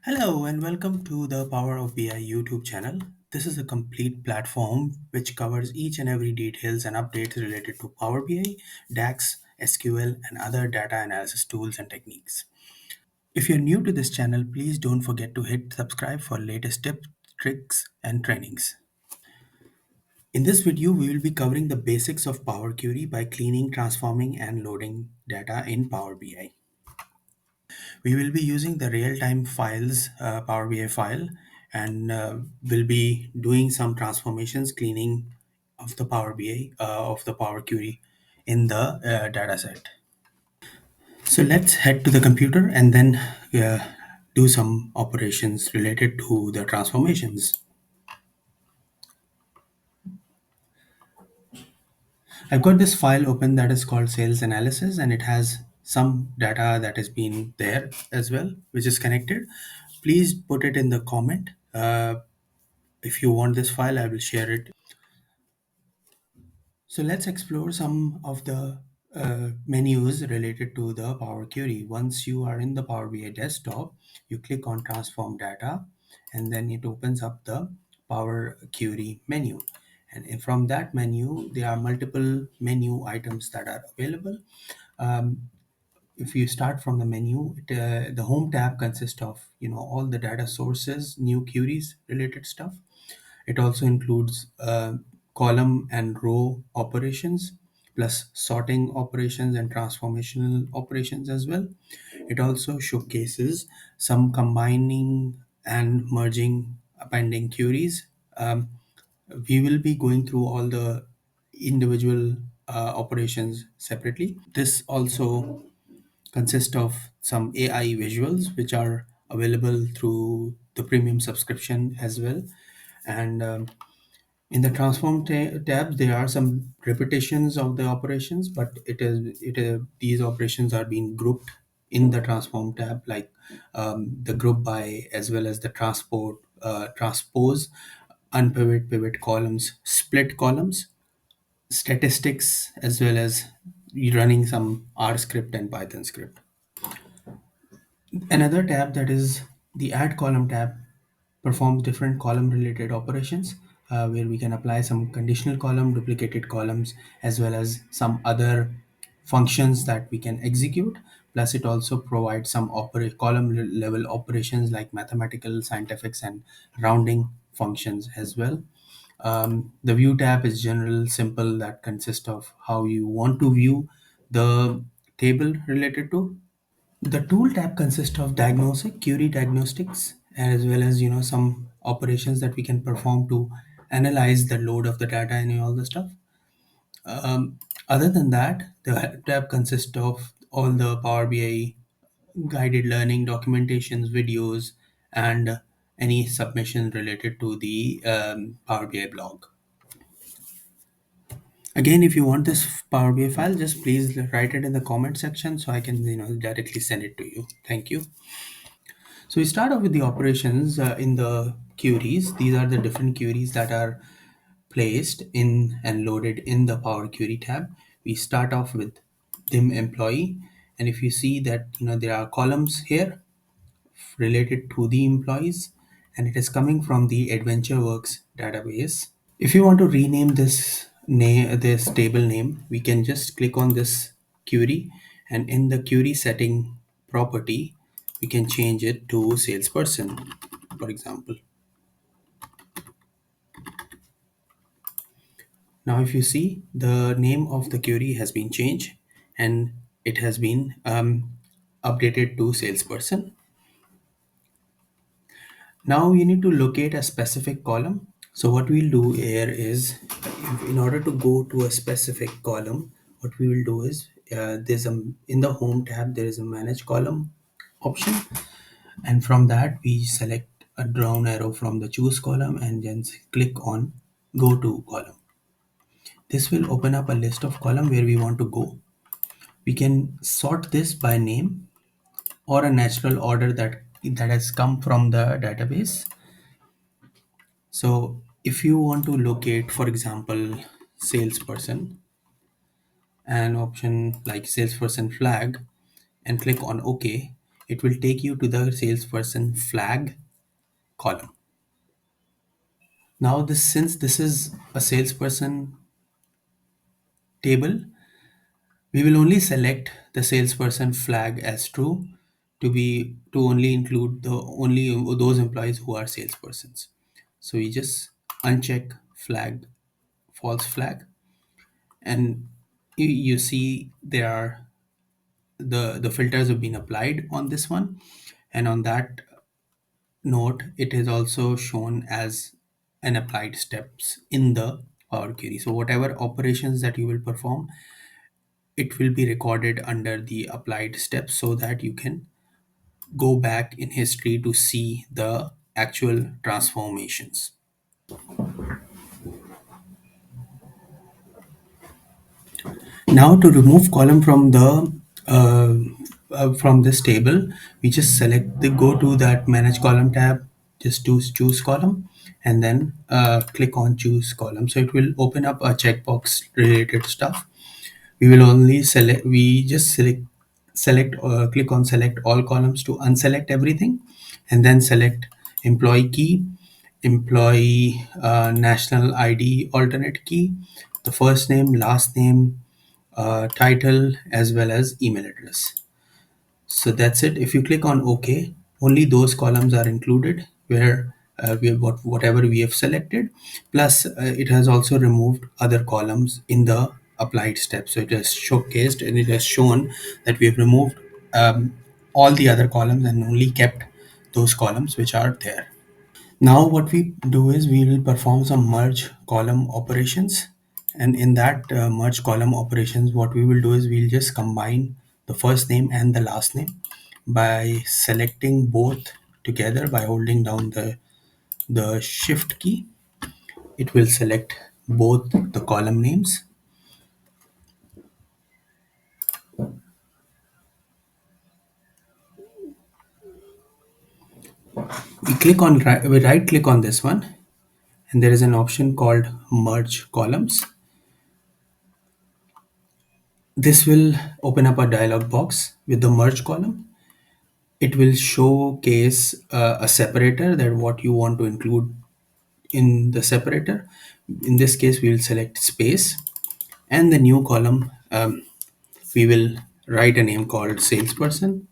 Hello and welcome to the Power of BI YouTube channel. This is a complete platform which covers each and every details and updates related to Power BI, DAX, SQL and other data analysis tools and techniques. If you're new to this channel, please don't forget to hit subscribe for latest tips, tricks and trainings. In this video, we will be covering the basics of Power Query by cleaning, transforming and loading data in Power BI. We will be using the real-time files, Power BI file, and we'll be doing some transformations, cleaning of the Power BI, of the Power Query in the data set. So let's head to the computer and then do some operations related to the transformations. I've got this file open that is called sales analysis and it has some data that has been there as well, which is connected. Please put it in the comment. If you want this file, I will share it. So let's explore some of the menus related to the Power Query. Once you are in the Power BI desktop, you click on Transform Data, and then it opens up the Power Query menu. And from that menu, there are multiple menu items that are available. Um, if you start from the menu, the Home tab consists of all the data sources, new queries related stuff. It also includes column and row operations, plus sorting operations and transformational operations as well. It also showcases some combining and merging appending queries. We will be going through all the individual operations separately. This also consists of some AI visuals, which are available through the premium subscription as well. And in the transform tab, there are some repetitions of the operations, but these operations are being grouped in the transform tab, like the group by as well as the transpose, unpivot, pivot columns, split columns, statistics, as well as running some R script and Python script. Another tab, that is the add column tab, performs different column related operations where we can apply some conditional column, duplicated columns, as well as some other functions that we can execute. Plus it also provides some column level operations like mathematical, scientifics and rounding functions as well. The view tab is general, simple, that consists of how you want to view the table related to. The tool tab consists of query diagnostics, as well as some operations that we can perform to analyze the load of the data and all the stuff. Other than that, the tab consists of all the Power BI guided learning documentations, videos, and any submission related to the Power BI blog. Again, if you want this Power BI file, just please write it in the comment section so I can directly send it to you. Thank you. So we start off with the operations in the queries. These are the different queries that are placed in and loaded in the Power Query tab. We start off with dim employee, and if you see that there are columns here related to the employees, and it is coming from the AdventureWorks database. If you want to rename this table name, we can just click on this query, and in the query setting property, we can change it to salesperson, for example. Now, if you see, the name of the query has been changed and it has been updated to salesperson. Now you need to locate a specific column. So what we'll do here is, in order to go to a specific column, what we will do is in the home tab there is a manage column option, and from that we select a down arrow from the choose column and then click on go to column. This will open up a list of column where we want to go. We can sort this by name or a natural order that has come from the database. So if you want to locate, for example, salesperson, an option like salesperson flag, and click on OK, it will take you to the salesperson flag column. Now this, since this is a salesperson table, we will only select the salesperson flag as true to only include the only those employees who are salespersons. So we just uncheck flag, false flag, and you see there are the filters have been applied on this one, and on that note it is also shown as an applied steps in the Power Query. So whatever operations that you will perform, it will be recorded under the applied steps so that you can go back in history to see the actual transformations. Now to remove column uh, from this table, we just select the go to that manage column tab, just choose column, and then click on choose column. So it will open up a checkbox related stuff. We will only select, we just select click on select all columns to unselect everything, and then select employee key, employee national ID alternate key, the first name, last name, title, as well as email address. So that's it. If you click on OK, only those columns are included where we have whatever we have selected. Plus, it has also removed other columns in the applied step. So it has showcased and it has shown that we have removed all the other columns and only kept those columns which are there. Now what we do is we will perform some merge column operations, and in that merge column operations what we will do is we'll just combine the first name and the last name by selecting both together by holding down the shift key. It will select both the column names. We right click on this one, and there is an option called merge columns. This will open up a dialog box with the merge column. It will showcase a separator that what you want to include in the separator. In this case, we will select space, and the new column, we will write a name called salesperson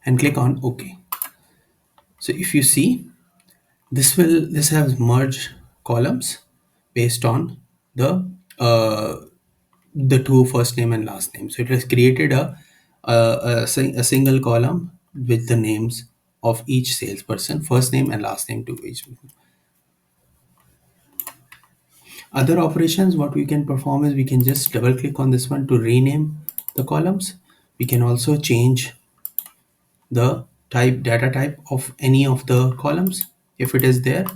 and click on OK. So if you see, this has merged columns based on the uh, the two first name and last name. So it has created a single column with the names of each salesperson, first name and last name to each. Other operations, what we can perform is we can just double click on this one to rename the columns. We can also change the data type of any of the columns if it is there.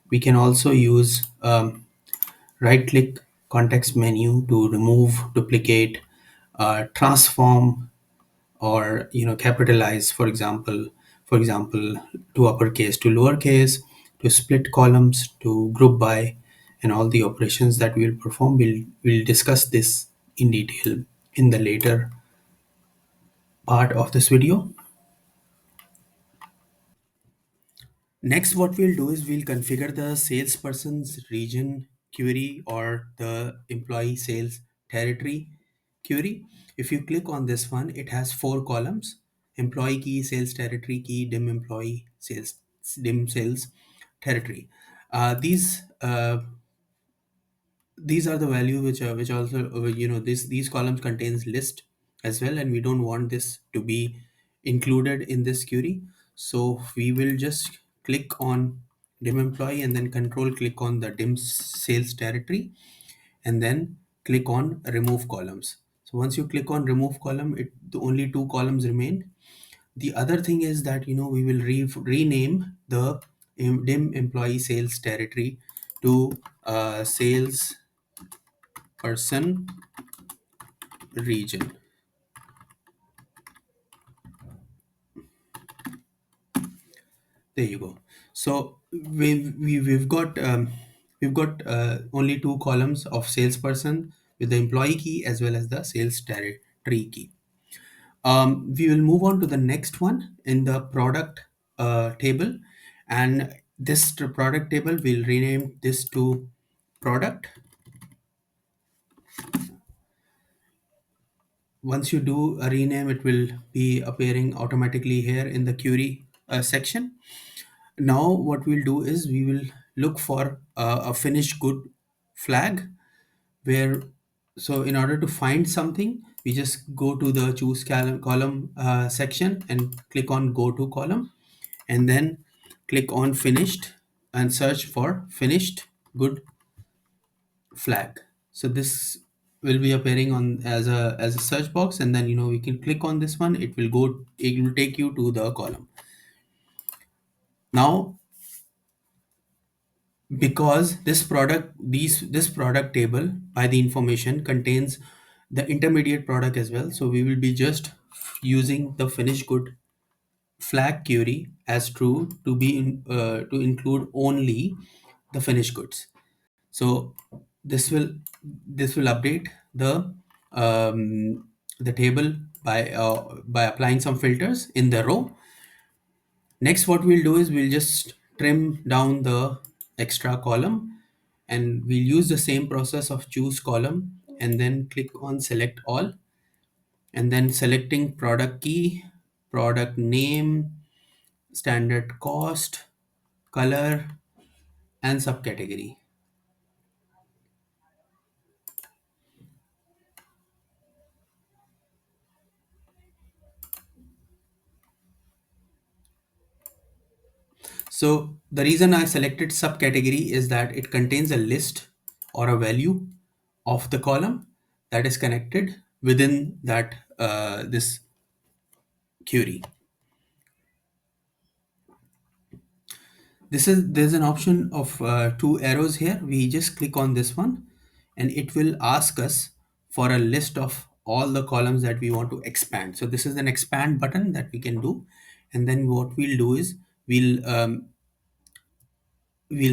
We can also use right click context menu to remove, duplicate, transform, or capitalize, for example to uppercase to lowercase, to split columns, to group by, and all the operations that we'll perform. We'll discuss this in detail in the later part of this video. Next, what we'll do is we'll configure the salesperson's region query or the employee sales territory query. If you click on this one, it has four columns: employee key, sales territory key, dim employee sales, dim sales territory. These are the value which also these columns contains list as well, and we don't want this to be included in this query. So we will just click on dim employee and then control click on the dim sales territory, and then click on remove columns. So once you click on remove column, the only two columns remain. The other thing is that we will rename the dim employee sales territory to sales person region. There you go. So we've got only two columns of salesperson with the employee key as well as the sales territory key. We will move on to the next one in the product table, and this product table we'll rename this to product. Once you do a rename, it will be appearing automatically here in the query section. Now what we'll do is we will look for a finished good flag, where, so in order to find something, we just go to the choose column section and click on go to column, and then click on finished and search for finished good flag. So this will be appearing on as a search box, and then we can click on this one. It will take you to the column. Now, because this product table by the information contains the intermediate product as well, so we will be just using the finished good flag query as true to include only the finished goods. So this will this will update the table by applying some filters in the row. Next, what we'll do is we'll just trim down the extra column, and we'll use the same process of choose column and then click on select all, and then selecting product key, product name, standard cost, color, and subcategory. So the reason I selected subcategory is that it contains a list or a value of the column that is connected within that this query. There's an option of two arrows here. We just click on this one, and it will ask us for a list of all the columns that we want to expand. So this is an expand button that we can do, and then what we'll do is we'll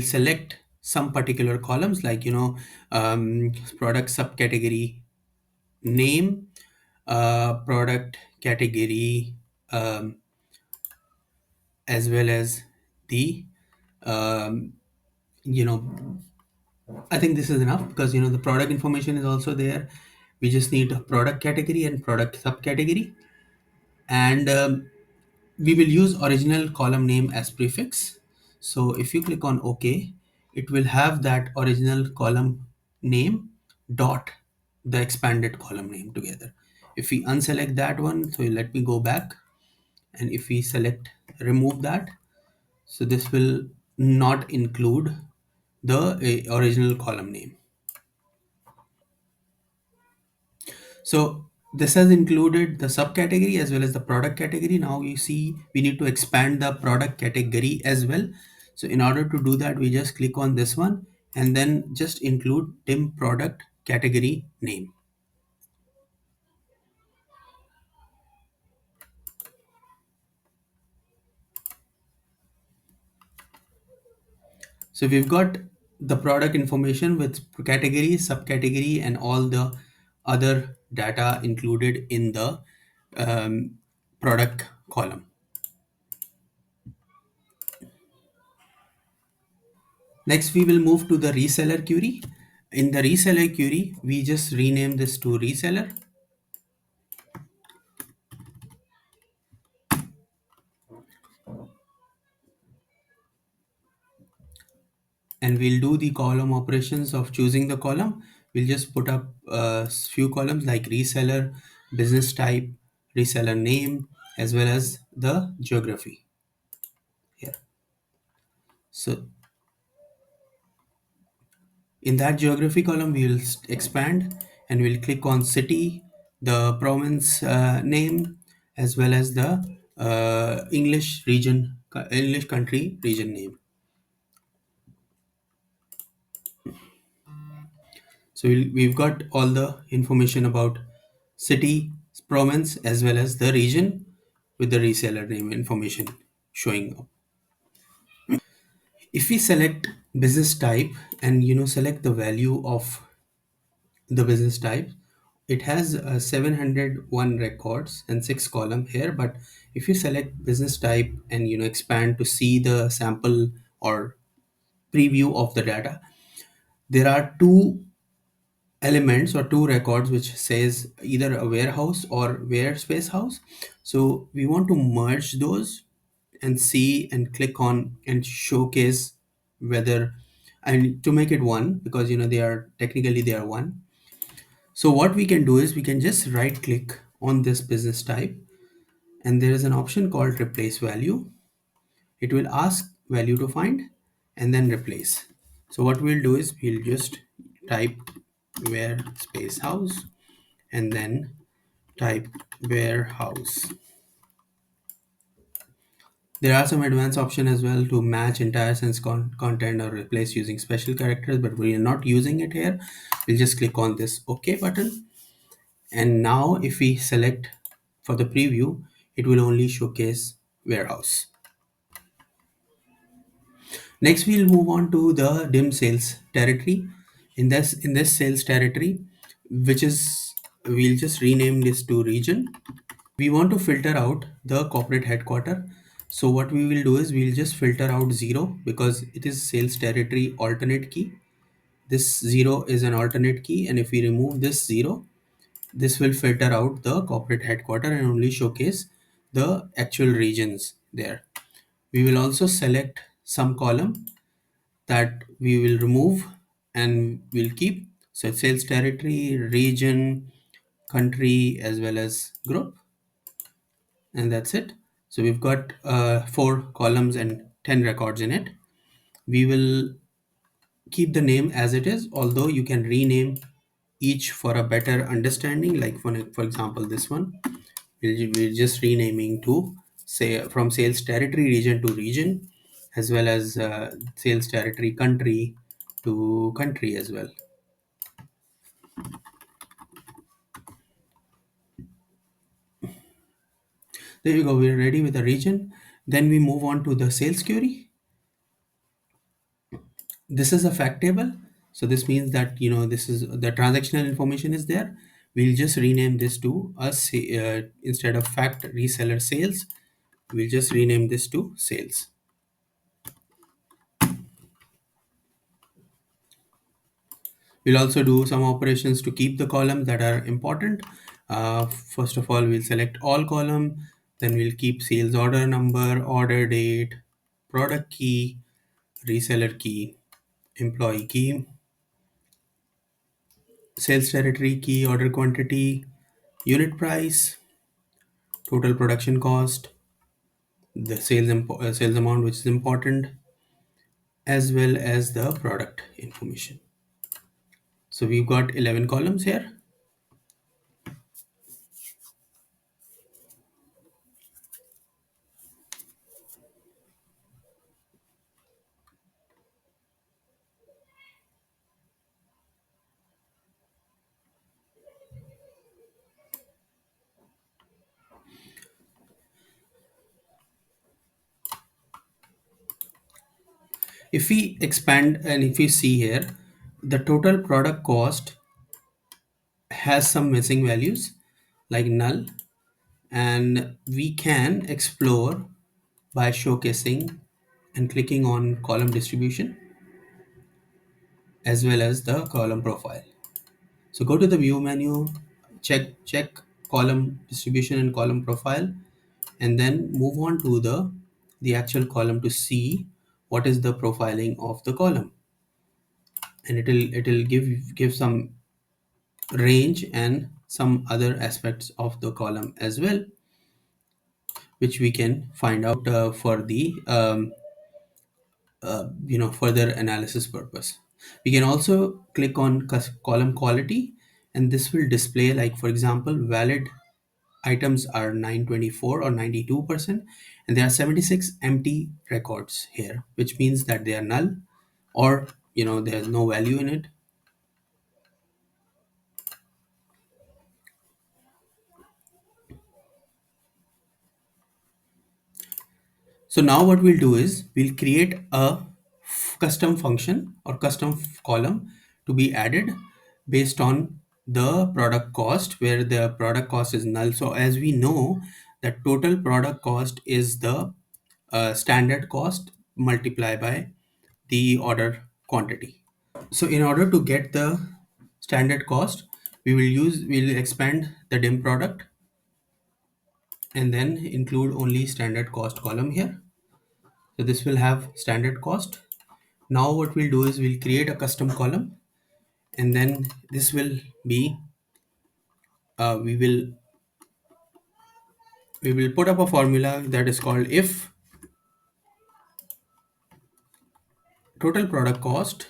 select some particular columns, like product subcategory name, product category, as well as the um, you know I think this is enough, because the product information is also there. We just need a product category and product subcategory, and we will use original column name as prefix. So if you click on OK, it will have that original column name dot the expanded column name together. If we unselect that one, so let me go back, and if we select remove that, so this will not include the original column name. So this has included the subcategory as well as the product category. Now you see we need to expand the product category as well. So in order to do that, we just click on this one and then just include dim product category name. So we've got the product information with category, subcategory, and all the other data included in the product column. Next, we will move to the reseller query. In the reseller query, we just rename this to reseller. And we'll do the column operations of choosing the column. We'll just put up a few columns like reseller, business type, reseller name, as well as the geography here. So in that geography column, we will expand and we'll click on city, the province name, as well as the English country region name. So we've got all the information about city, province, as well as the region with the reseller name information showing up. If we select business type and select the value of the business type. It has 701 records and 6 column here, but if you select business type and expand to see the sample or preview of the data, there are two elements or two records which says either a warehouse or where space house. So we want to merge those and see and click on and showcase whether, and to make it one, because they are technically they are one. So what we can do is we can just right click on this business type, and there is an option called replace value. It will ask value to find and then replace. So what we'll do is we'll just type where space house and then type warehouse. There are some advanced option as well to match entire sense content or replace using special characters, but we are not using it here. We'll just click on this OK button. And now if we select for the preview, it will only showcase warehouse. Next, we'll move on to the dim sales territory. In this sales territory, which is, we'll just rename this to region. We want to filter out the corporate headquarter. So what we will do is we'll just filter out 0 because it is sales territory alternate key. This 0 is an alternate key, and if we remove this 0, this will filter out the corporate headquarter and only showcase the actual regions there. We will also select some column that we will remove and we'll keep. So sales territory, region, country, as well as group, and that's it. So we've got 4 columns and 10 records in it. We will keep the name as it is, although you can rename each for a better understanding. Like for example, this one, we're just renaming to say from sales territory region to region, as well as sales territory country to country as well. There you go, we're ready with the region. Then we move on to the sales query. This is a fact table, so this means that this is the transactional information is there. We'll just rename this to instead of fact reseller sales, we'll just rename this to sales. We'll also do some operations to keep the columns that are important. First of all, we'll select all column, then we'll keep sales order number, order date, product key, reseller key, employee key, sales territory key, order quantity, unit price, total production cost, the sales amount which is important, as well as the product information. So we've got 11 columns here. If we expand and if we see here, the total product cost has some missing values like null, and we can explore by showcasing and clicking on column distribution as well as the column profile. So go to the view menu, check column distribution and column profile, and then move on to the actual column to see what is the profiling of the column, and it'll give some range and some other aspects of the column as well, which we can find out for the further analysis purpose. We can also click on column quality, and this will display, like for example, valid items are 924 or 92%, and there are 76 empty records here, which means that they are null, or there's no value in it. So now what we'll do is we'll create a custom function or custom column to be added. based on the product cost, where the product cost is null. So as we know that total product cost is the standard cost multiplied by the order quantity. So in order to get the standard cost, we'll expand the dim product and then include only standard cost column here. So this will have standard cost. Now what we'll do is we'll create a custom column, and then this will be uh, we will we will put up a formula that is called if total product cost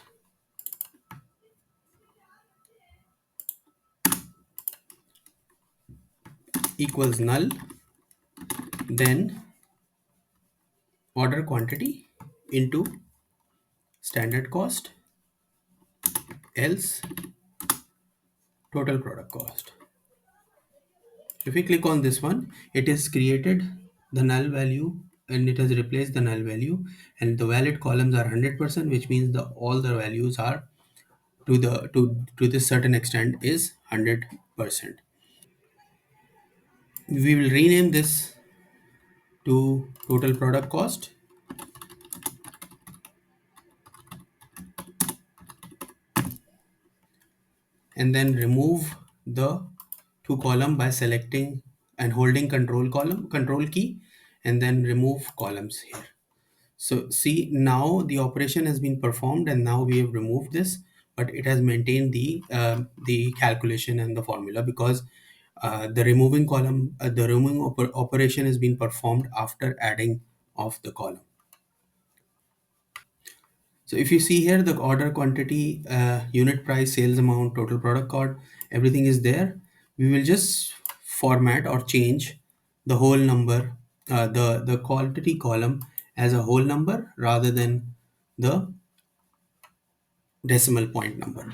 equals null, then order quantity into standard cost, else total product cost. If we click on this one, it has created the null value and it has replaced the null value, and the valid columns are 100%, which means the all the values are to this certain extent is 100%. We will rename this to total product cost, and then remove the two column by selecting and holding control key, and then remove columns here. So see, now the operation has been performed and now we have removed this, but it has maintained the calculation and the formula, because the removing operation has been performed after adding of the column. So if you see here, the order quantity, unit price, sales amount, total product code, everything is there. We will just format or change the whole number, the quantity column as a whole number rather than the decimal point number.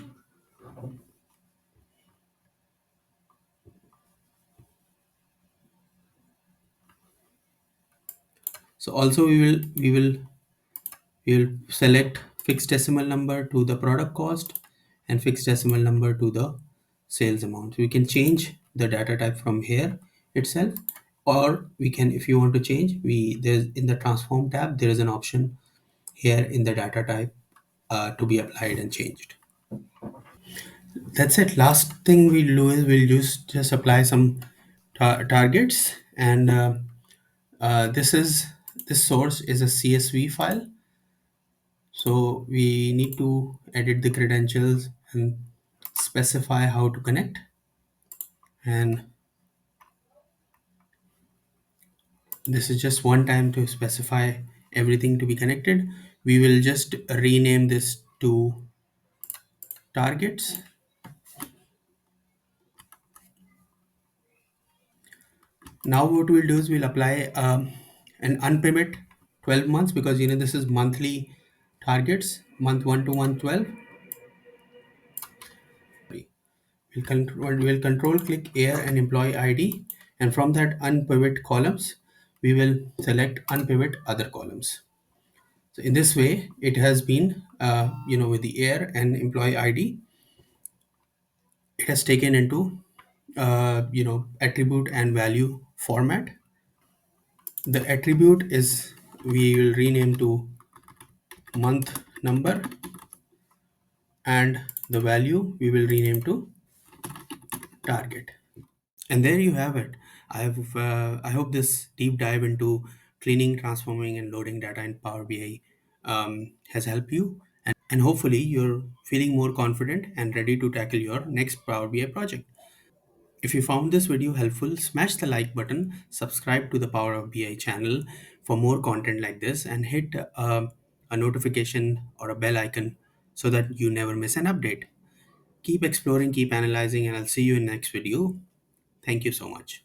So also we will select fixed decimal number to the product cost and fixed decimal number to the sales amount. We can change the data type from here itself, or we can, if you want to change, there's in the transform tab there is an option here in the data type to be applied and changed. That's it. Last thing we'll do is we'll just apply some targets, and this is this source is a CSV file. So we need to edit the credentials and specify how to connect. And this is just one time to specify everything to be connected. We will just rename this to targets. Now what we'll do is we'll apply an unpivot 12 months, because this is monthly targets, month 1 to month 12. We'll control click air and employee ID, and from that unpivot columns, we will select unpivot other columns. So in this way, it has been, with the air and employee ID, it has taken into, attribute and value format. The attribute is, we will rename to month number, and the value we will rename to target. And there you have it. I hope this deep dive into cleaning, transforming, and loading data in Power BI has helped you, and hopefully you're feeling more confident and ready to tackle your next Power BI project. If you found this video helpful, smash the like button, subscribe to the Power of BI channel for more content like this, and hit a notification or a bell icon so that you never miss an update. Keep exploring, keep analyzing, and I'll see you in next video. Thank you so much.